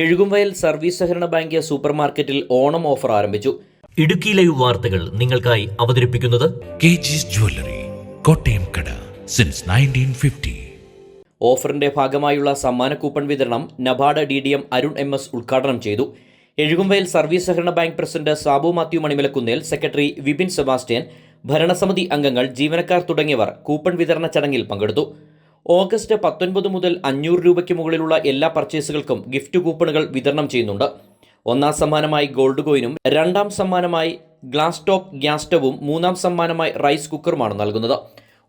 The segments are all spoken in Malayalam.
എഴുകുംവയൽ സർവീസ് സഹകരണ ബാങ്ക് സൂപ്പർ മാർക്കറ്റിൽ ഓണം ഓഫർ ആരംഭിച്ചു. ഇടുക്കി ലൈവ് വാർത്തകൾ നിങ്ങൾക്കായി അവതരിപ്പിക്കുന്നത് കെജിസ് ജ്വല്ലറി, കോട്ടയം കട സിൻസ് 1950. ഓഫറിന്റെ ഭാഗമായുള്ള സമ്മാന കൂപ്പൺ വിതരണം നബാർഡ് DDM അരുൺ MS ഉദ്ഘാടനം ചെയ്തു. എഴുകുംവയൽ സർവീസ് സഹകരണ bank president Sabu Mathew Manimalakunnel, secretary Vipin Sebastian, ഭരണസമിതി അംഗങ്ങൾ, ജീവനക്കാർ തുടങ്ങിയവർ കൂപ്പൺ വിതരണ ചടങ്ങിൽ പങ്കെടുത്തു. ഓഗസ്റ്റ് 19 മുതൽ 500 രൂപയ്ക്ക് മുകളിലുള്ള എല്ലാ പർച്ചേസുകൾക്കും ഗിഫ്റ്റ് കൂപ്പണുകൾ വിതരണം ചെയ്യുന്നുണ്ട്. ഒന്നാം സമ്മാനമായി ഗോൾഡ് കോയിനും, രണ്ടാം സമ്മാനമായി ഗ്ലാസ് ടോപ്പ് ഗ്യാസ് സ്റ്റവും, മൂന്നാം സമ്മാനമായി റൈസ് കുക്കറുമാണ് നൽകുന്നത്.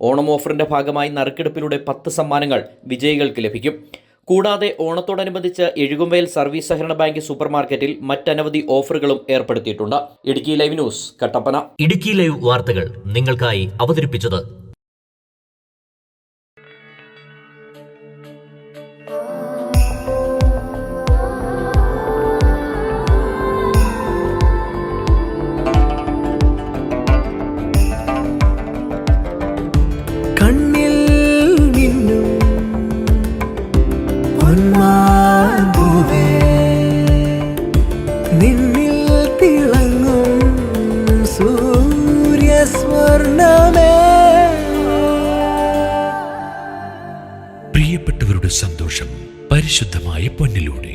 ഓണം ഓഫറിന്റെ ഭാഗമായി നറുക്കെടുപ്പിലൂടെ 10 സമ്മാനങ്ങൾ വിജയികൾക്ക് ലഭിക്കും. കൂടാതെ ഓണത്തോടനുബന്ധിച്ച് എഴുകുംവയൽ സർവീസ് സഹകരണ ബാങ്ക് സൂപ്പർ മാർക്കറ്റിൽ മറ്റനവധി ഓഫറുകളും ഏർപ്പെടുത്തിയിട്ടുണ്ട്. Idukki live news, Kattappana. Idukki live വാർത്തകൾ നിങ്ങൾക്കായി അവതരിപ്പിച്ചത് കണ്ണിൽ നിന്നും പൊന്മാമ്പൂവേ, നിന്നിൽ തിളങ്ങും സൂര്യസ്വർണ്ണമേ. പ്രിയപ്പെട്ടവരുടെ സന്തോഷം പരിശുദ്ധമായ പൊന്നിലൂടെ.